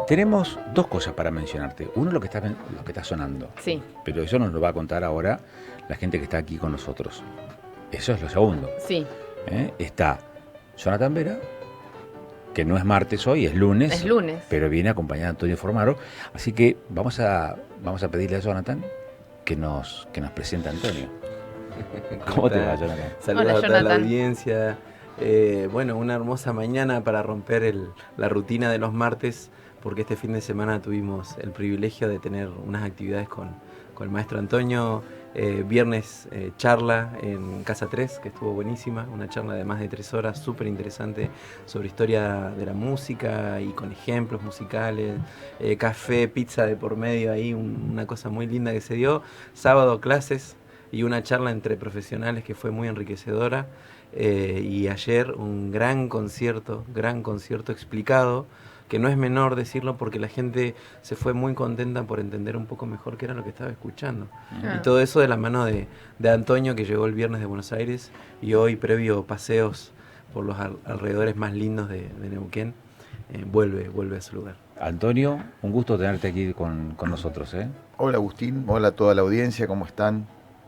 Tenemos dos cosas para mencionarte. Uno, lo que está sonando. Sí, Pero eso nos lo va a contar ahora la gente que está aquí con nosotros. Eso es lo segundo. sí, Está Jonathan Vera, que no es martes hoy, es es lunes, lunes. pero viene acompañado de Antonio Formaro. Así que vamos a pedirle a Jonathan que nos presente a Antonio. ¿Cómo te va, Jonathan? Saludos Hola, a toda la Jonathan. audiencia. Bueno, una hermosa mañana para romper la rutina de los martes, porque este fin de semana tuvimos el privilegio de tener unas actividades con el maestro Antonio. Viernes charla en Casa 3, que estuvo buenísima, una charla de más de 3 horas, súper interesante sobre historia de la música y con ejemplos musicales, café, pizza de por medio ahí, una cosa muy linda que se dio. Sábado clases y una charla entre profesionales que fue muy enriquecedora. Y ayer un gran concierto explicado, que no es menor decirlo porque la gente se fue muy contenta por entender un poco mejor qué era lo que estaba escuchando. Y todo eso de la mano de Antonio, que llegó el viernes de Buenos Aires y hoy, previo paseos por los alrededores más lindos de Neuquén, vuelve a su lugar. Antonio, un gusto tenerte aquí con nosotros, ¿eh? Hola Agustín, hola a toda la audiencia, ¿cómo están?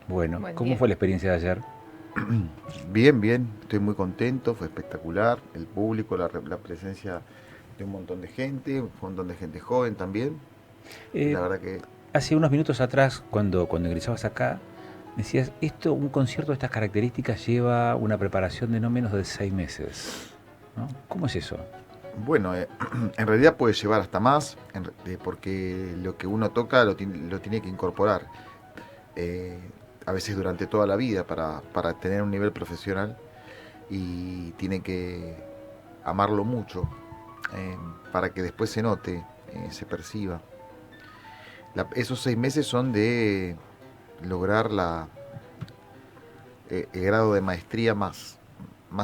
Bueno, Buen ¿cómo día. fue la experiencia de ayer? Bien, bien, estoy muy contento, fue espectacular, el público, la presencia de un montón de gente, un montón de gente joven también, y Eh, la verdad que Hace unos minutos atrás, cuando ingresabas acá, decías, un concierto de estas características lleva una preparación de no menos de 6 meses, ¿no? ¿Cómo es eso? bueno, en realidad puede llevar hasta más, porque lo que uno toca lo tiene que incorporar, eh, a veces durante toda la vida para tener un nivel profesional y tiene que amarlo mucho, eh, para que después se note, se perciba. Esos 6 meses son de lograr el grado de maestría más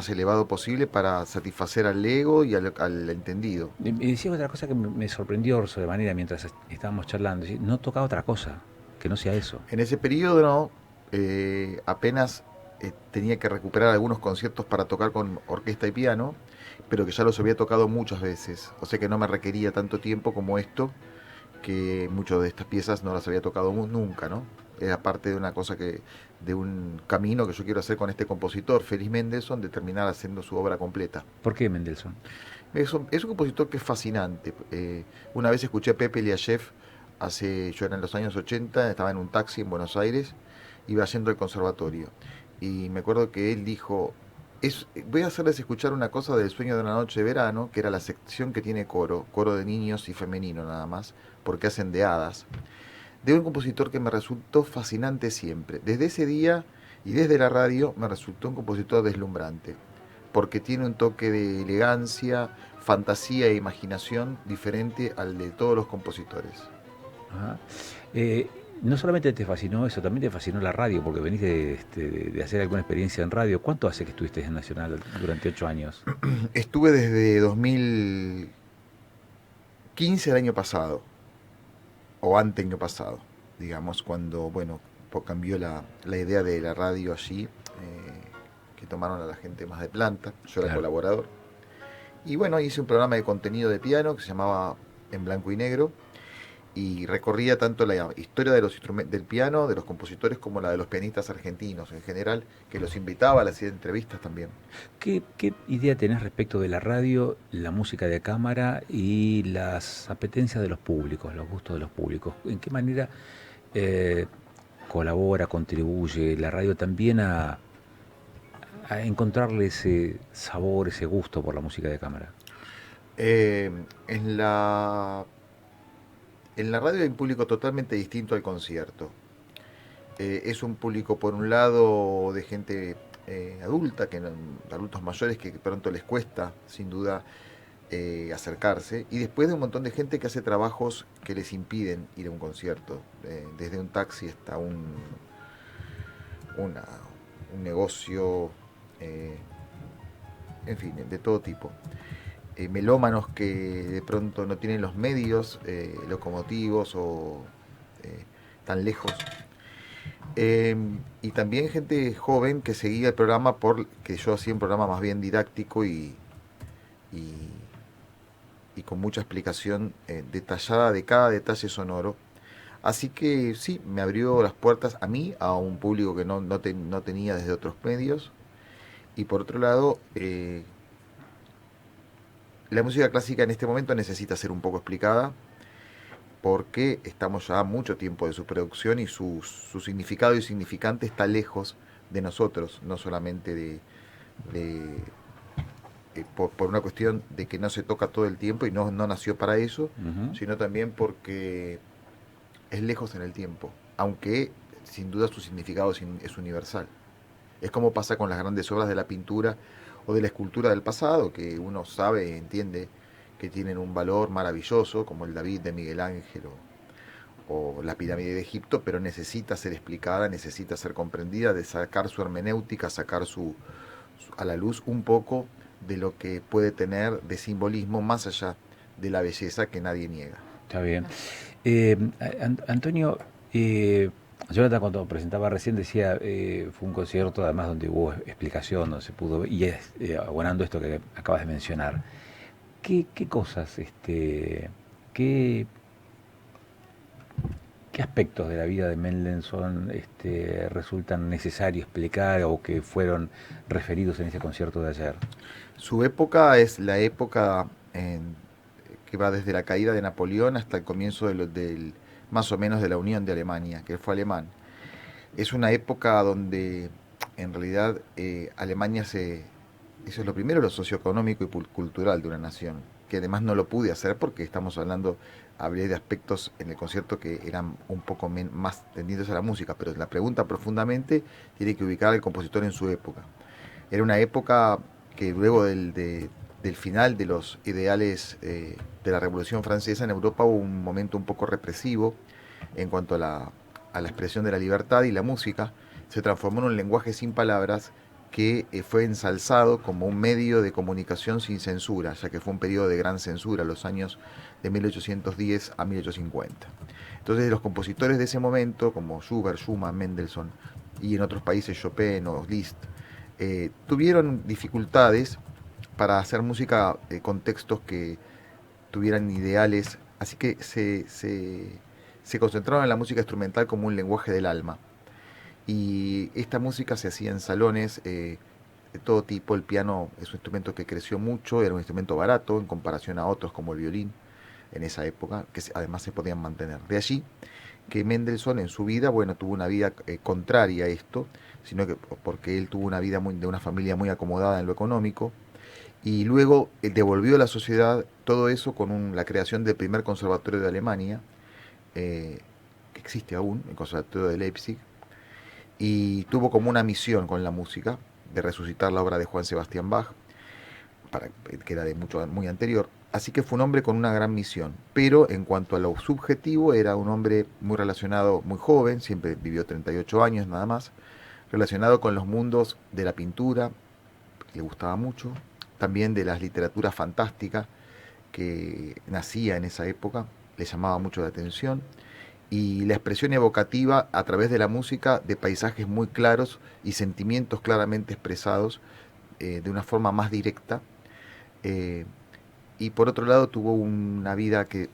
elevado posible para satisfacer al ego y al entendido. Y decías otra cosa que me sorprendió sobremanera mientras estábamos charlando. No tocaba otra cosa, que no sea eso. En ese periodo no, apenas tenía que recuperar algunos conciertos para tocar con orquesta y piano, pero que ya los había tocado muchas veces, o sea que no me requería tanto tiempo como esto, que muchas de estas piezas no las había tocado nunca, ¿no? Era parte de una cosa de un camino que yo quiero hacer con este compositor, Félix Mendelssohn, de terminar haciendo su obra completa. ¿Por qué Mendelssohn? Es un compositor que es fascinante. Una vez escuché a Pepe Liachev, yo era en los años 80, estaba en un taxi en Buenos Aires, iba yendo al conservatorio. Y me acuerdo que él dijo, voy a hacerles escuchar una cosa del Sueño de una noche de verano, que era la sección que tiene coro de niños y femenino nada más, porque hacen de hadas, de un compositor que me resultó fascinante siempre. Desde ese día y desde la radio me resultó un compositor deslumbrante, porque tiene un toque de elegancia, fantasía e imaginación diferente al de todos los compositores. Ajá. No solamente te fascinó eso, también te fascinó la radio, porque venís de hacer alguna experiencia en radio. ¿Cuánto hace que estuviste en Nacional durante 8 años? Estuve desde 2015 el año pasado, o año pasado, digamos, cuando, bueno, cambió la idea de la radio allí, que tomaron a la gente más de planta, yo era Claro. colaborador. Y bueno, hice un programa de contenido de piano que se llamaba En Blanco y Negro, y recorría tanto la historia de los instrumentos del piano, de los compositores, como la de los pianistas argentinos en general, que los invitaba, les hacía entrevistas también. ¿Qué idea tenés respecto de la radio, la música de cámara y las apetencias de los públicos, los gustos de los públicos? ¿En qué manera eh, colabora, contribuye la radio también a encontrarle ese sabor, ese gusto por la música de cámara? Eh, en la En la radio hay un público totalmente distinto al concierto. Es un público, por un lado, de gente adulta, adultos mayores que pronto les cuesta, sin duda, acercarse. Y después de un montón de gente que hace trabajos que les impiden ir a un concierto, desde un taxi hasta una- un negocio, eh, en fin, de todo tipo. Melómanos que de pronto no tienen los medios locomotivos o tan lejos. Y también gente joven que seguía el programa, porque yo hacía un programa más bien didáctico y y con mucha explicación detallada de cada detalle sonoro. Así que sí, me abrió las puertas a mí, a un público que no tenía desde otros medios. Y por otro lado, la música clásica en este momento necesita ser un poco explicada porque estamos ya mucho tiempo de su producción y su significado y significante está lejos de nosotros, no solamente de, por una cuestión de que no se toca todo el tiempo y no nació para eso, sino también porque es lejos en el tiempo, aunque sin duda su significado es universal. Es como pasa con las grandes obras de la pintura o de la escultura del pasado, que uno sabe y entiende que tienen un valor maravilloso, como el David de Miguel Ángel o la pirámide de Egipto, pero necesita ser explicada, necesita ser comprendida, de sacar su hermenéutica, sacar a la luz un poco de lo que puede tener de simbolismo más allá de la belleza que nadie niega. Está bien. Antonio, Jonathan cuando presentaba recién decía, fue un concierto además donde hubo explicación, donde se pudo, y es abonando esto que acabas de mencionar. ¿Qué cosas, qué aspectos de la vida de Mendelssohn resultan necesario explicar o que fueron referidos en ese concierto de ayer? Su época es la época que va desde la caída de Napoleón hasta el comienzo más o menos de la Unión de Alemania, que fue alemán. Es una época donde en realidad Alemania eso es lo primero, lo socioeconómico y cultural de una nación, que además no lo pude hacer porque hablé de aspectos en el concierto que eran un poco más tendientes a la música, pero la pregunta profundamente tiene que ubicar al compositor en su época. Era una época que luego del final de los ideales de la Revolución Francesa en Europa hubo un momento un poco represivo en cuanto a la expresión de la libertad, y la música se transformó en un lenguaje sin palabras que fue ensalzado como un medio de comunicación sin censura, ya que fue un periodo de gran censura, los años de 1810 a 1850. Entonces los compositores de ese momento, como Schubert, Schumann, Mendelssohn, y en otros países Chopin o Liszt, tuvieron dificultades para hacer música con textos que tuvieran ideales, así que se concentraron en la música instrumental como un lenguaje del alma. Y esta música se hacía en salones de todo tipo. El piano es un instrumento que creció mucho, era un instrumento barato en comparación a otros como el violín en esa época, que además se podían mantener. De allí que Mendelssohn en su vida, tuvo una vida contraria a esto, sino que porque él tuvo una vida de una familia muy acomodada en lo económico, y luego devolvió a la sociedad todo eso con la creación del primer conservatorio de Alemania, que existe aún, el Conservatorio de Leipzig, y tuvo como una misión con la música de resucitar la obra de Juan Sebastián Bach, que era muy anterior. Así que fue un hombre con una gran misión, pero en cuanto a lo subjetivo era un hombre muy relacionado, muy joven, siempre vivió 38 años nada más, relacionado con los mundos de la pintura, que le gustaba mucho, también de la literatura fantástica que nacía en esa época, le llamaba mucho la atención, y la expresión evocativa a través de la música de paisajes muy claros y sentimientos claramente expresados de una forma más directa. Y por otro lado tuvo una vida que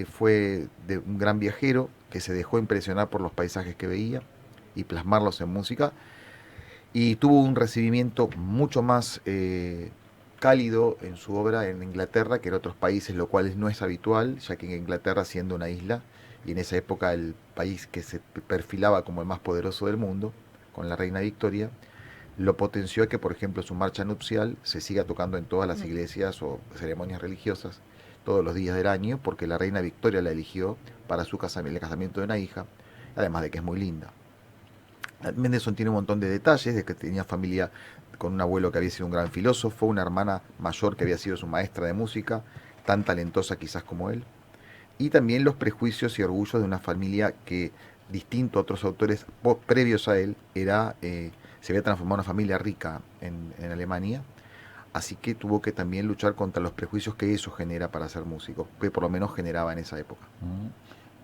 fue de un gran viajero que se dejó impresionar por los paisajes que veía y plasmarlos en música, y tuvo un recibimiento mucho más cálido en su obra en Inglaterra que en otros países, lo cual no es habitual, ya que en Inglaterra, siendo una isla, y en esa época el país que se perfilaba como el más poderoso del mundo, con la reina Victoria, lo potenció a que, por ejemplo, su marcha nupcial se siga tocando en todas las iglesias o ceremonias religiosas todos los días del año, porque la reina Victoria la eligió para el casamiento de una hija, además de que es muy linda. Mendelssohn tiene un montón de detalles, de que tenía familia con un abuelo que había sido un gran filósofo, una hermana mayor que había sido su maestra de música, tan talentosa quizás como él, y también los prejuicios y orgullos de una familia que, distinto a otros autores previos a él, se había transformado en una familia rica en Alemania, así que tuvo que también luchar contra los prejuicios que eso genera para ser músico, que por lo menos generaba en esa época.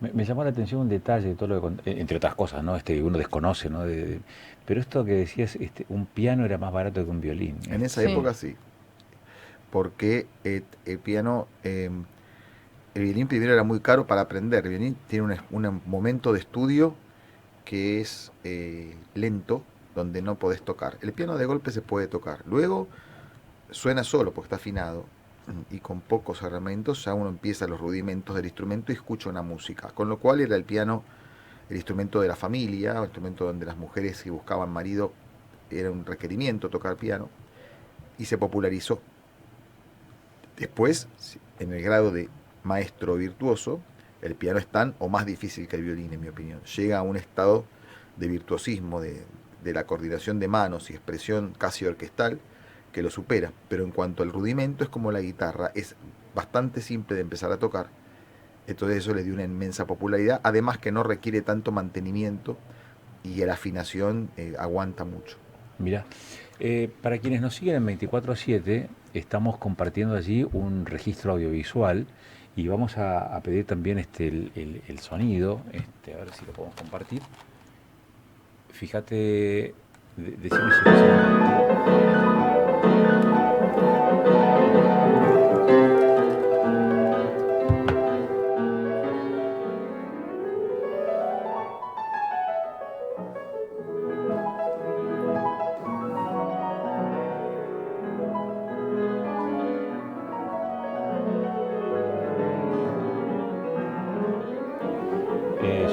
Me llamó la atención un detalle de todo lo que, entre otras cosas, ¿no? Uno desconoce, ¿no? Pero esto que decías, un piano era más barato que un violín. En esa época sí. porque el piano, el violín primero era muy caro para aprender. El violín tiene un momento de estudio que es lento, donde no podés tocar. El piano de golpe se puede tocar. Luego suena solo porque está afinado y con pocos herramientas ya uno empieza los rudimentos del instrumento y escucha una música. Con lo cual era el piano el instrumento de la familia, el instrumento donde las mujeres que buscaban marido era un requerimiento tocar piano y se popularizó. Después, en el grado de maestro virtuoso, el piano es tan o más difícil que el violín, en mi opinión. Llega a un estado de virtuosismo, de la coordinación de manos y expresión casi orquestal, que lo supera. Pero en cuanto al rudimento, es como la guitarra, es bastante simple de empezar a tocar. Entonces eso le dio una inmensa popularidad, además que no requiere tanto mantenimiento y la afinación aguanta mucho. Mira, para quienes nos siguen en 24/7, estamos compartiendo allí un registro audiovisual y vamos a pedir también el sonido, a ver si lo podemos compartir. Fíjate, decime si lo suena.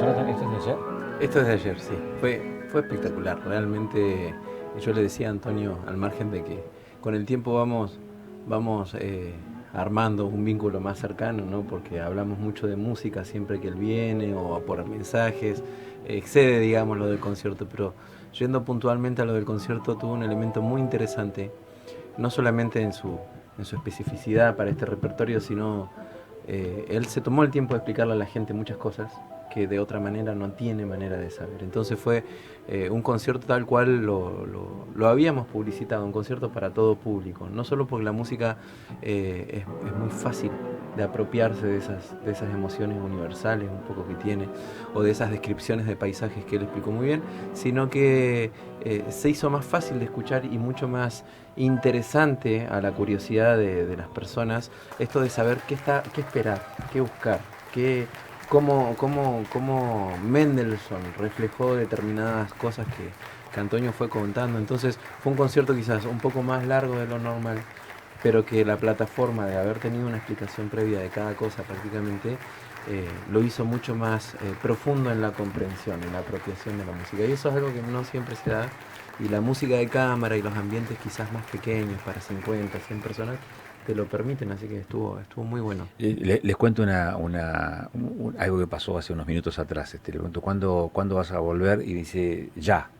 Jonathan, ¿esto es de ayer? Esto es de ayer, sí. Fue espectacular. Realmente, yo le decía a Antonio, al margen de que con el tiempo vamos armando un vínculo más cercano, ¿no? Porque hablamos mucho de música siempre que él viene o por mensajes. Excede, digamos, lo del concierto, pero yendo puntualmente a lo del concierto, tuvo un elemento muy interesante, no solamente en su especificidad para este repertorio, sino él se tomó el tiempo de explicarle a la gente muchas cosas que de otra manera no tiene manera de saber. Entonces fue un concierto tal cual lo habíamos publicitado, un concierto para todo público, no solo porque la música es muy fácil de apropiarse de esas emociones universales un poco que tiene, o de esas descripciones de paisajes que él explicó muy bien, sino que se hizo más fácil de escuchar y mucho más interesante a la curiosidad de las personas esto de saber qué esperar, qué buscar, cómo Mendelssohn reflejó determinadas cosas que Antonio fue contando. Entonces fue un concierto quizás un poco más largo de lo normal, pero que la plataforma de haber tenido una explicación previa de cada cosa prácticamente lo hizo mucho más profundo en la comprensión, en la apropiación de la música. Y eso es algo que no siempre se da, y la música de cámara y los ambientes quizás más pequeños, para 50, 100 personas, te lo permiten, así que estuvo muy bueno. Les cuento algo que pasó hace unos minutos atrás. Le pregunto, ¿cuándo vas a volver? Y dice, ya.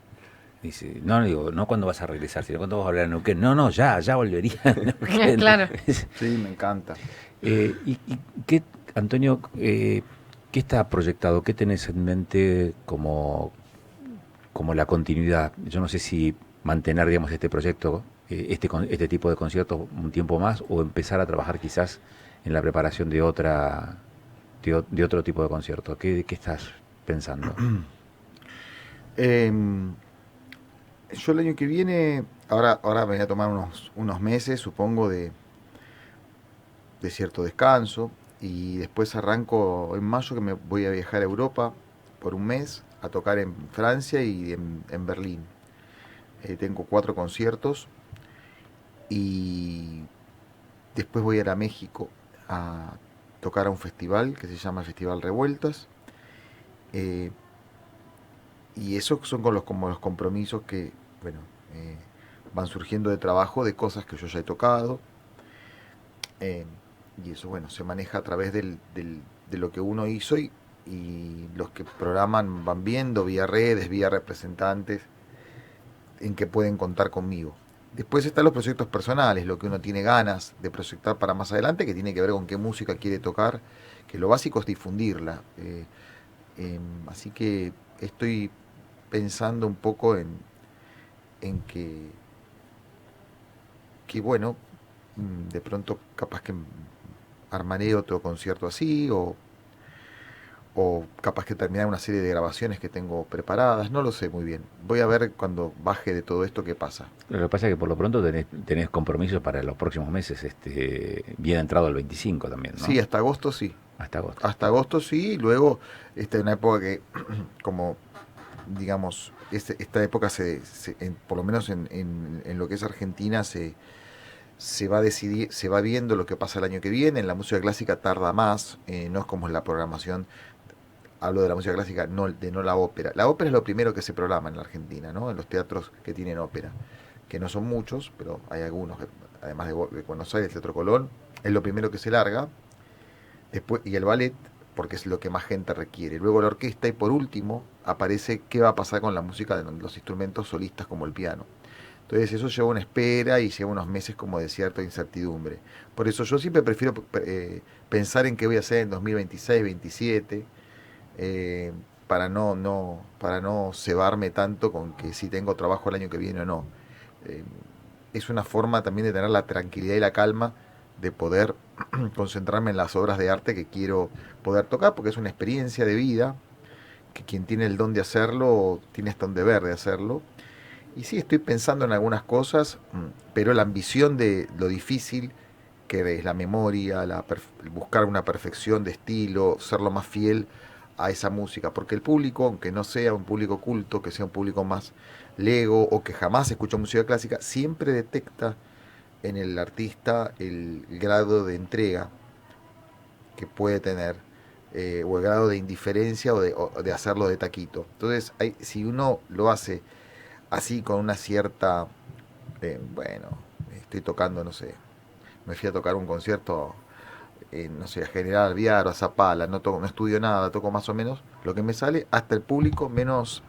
Dice, no, digo, no cuándo vas a regresar, sino cuándo vas a volver a Neuquén. No, ya volvería a Neuquén. Claro. Sí, me encanta. ¿Y qué, Antonio, qué está proyectado? ¿Qué tenés en mente como la continuidad? Yo no sé si mantener, digamos, este proyecto, este tipo de conciertos un tiempo más, o empezar a trabajar quizás en la preparación de otro tipo de concierto. ¿Qué estás pensando? Yo el año que viene, ahora me voy a tomar unos meses, supongo, de cierto descanso, y después arranco en mayo, que me voy a viajar a Europa por un mes a tocar en Francia y en Berlín. Tengo 4 conciertos y después voy a ir a México a tocar a un festival que se llama Festival Revueltas. Y esos son como los compromisos que, bueno, van surgiendo de trabajo, de cosas que yo ya he tocado. Y eso, bueno, se maneja a través de lo que uno hizo, y los que programan van viendo vía redes, vía representantes, en que pueden contar conmigo. Después están los proyectos personales, lo que uno tiene ganas de proyectar para más adelante, que tiene que ver con qué música quiere tocar, que lo básico es difundirla. Así que estoy pensando un poco en que bueno, de pronto capaz que armaré otro concierto así, o capaz que terminar una serie de grabaciones que tengo preparadas, no lo sé muy bien. Voy a ver cuando baje de todo esto qué pasa. Lo que pasa es que por lo pronto tenés compromisos para los próximos meses, bien entrado el 25 también, ¿no? Sí, hasta agosto sí. Hasta agosto. Hasta agosto sí, y luego una época que, como digamos, esta época por lo menos en lo que es Argentina, se va a decidir, se va viendo lo que pasa el año que viene. En la música clásica tarda más, no es como en la programación. Hablo de la música clásica, no la ópera. La ópera es lo primero que se programa en la Argentina, ¿no? En los teatros que tienen ópera, que no son muchos, pero hay algunos, además de Buenos Aires, el Teatro Colón, es lo primero que se larga. Después, y el ballet, porque es lo que más gente requiere. Luego la orquesta, y por último aparece qué va a pasar con la música de los instrumentos solistas como el piano. Entonces eso lleva una espera y lleva unos meses como de cierta incertidumbre. Por eso yo siempre prefiero pensar en qué voy a hacer en 2026, 2027, para no cebarme tanto con que si tengo trabajo el año que viene o no. Eh, es una forma también de tener la tranquilidad y la calma de poder concentrarme en las obras de arte que quiero poder tocar, porque es una experiencia de vida, que quien tiene el don de hacerlo, tiene hasta un deber de hacerlo. Y sí, estoy pensando en algunas cosas, pero la ambición de lo difícil que es la memoria, buscar una perfección de estilo, ser lo más fiel a esa música, porque el público, aunque no sea un público culto, que sea un público más lego o que jamás escucha música clásica, siempre detecta en el artista el grado de entrega que puede tener, o el grado de indiferencia o de hacerlo de taquito. Entonces, si uno lo hace así con una cierta, bueno, estoy tocando, no sé, me fui a tocar un concierto, no sé, a General Alvear o a Zapala, no estudio nada, toco más o menos lo que me sale, hasta el público menos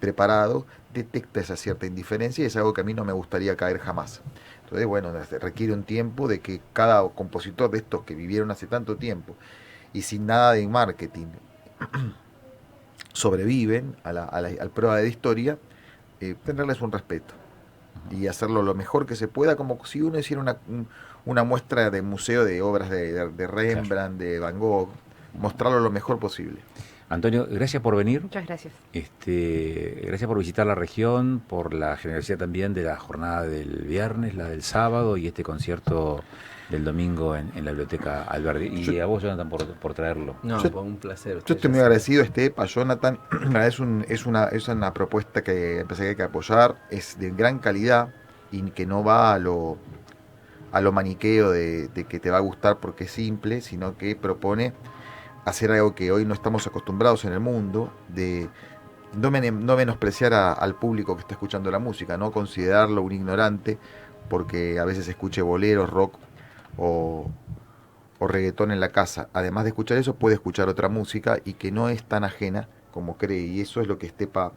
preparado detecta esa cierta indiferencia, y es algo que a mí no me gustaría caer jamás. Entonces, bueno, requiere un tiempo de que cada compositor de estos que vivieron hace tanto tiempo y sin nada de marketing sobreviven al prueba de historia, tenerles un respeto y hacerlo lo mejor que se pueda, como si uno hiciera una muestra de museo de obras de Rembrandt, de Van Gogh, mostrarlo lo mejor posible. Antonio, gracias por venir. Muchas gracias. Gracias por visitar la región, por la generosidad también de la jornada del viernes, la del sábado y este concierto del domingo en la Biblioteca Alberdi. Y a vos, Jonathan, por traerlo. No, un placer. Yo estoy muy agradecido a Jonathan. Es una propuesta que empecé que hay que apoyar, es de gran calidad y que no va a lo maniqueo de que te va a gustar porque es simple, sino que propone hacer algo que hoy no estamos acostumbrados en el mundo, de no menospreciar al público que está escuchando la música, no considerarlo un ignorante porque a veces escuche boleros, rock o reggaetón en la casa. Además de escuchar eso, puede escuchar otra música y que no es tan ajena como cree, y eso es lo que Estepa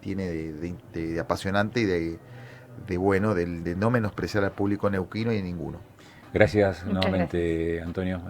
tiene de apasionante y de bueno, de no menospreciar al público neuquino y ninguno. Gracias Muchas nuevamente, Antonio.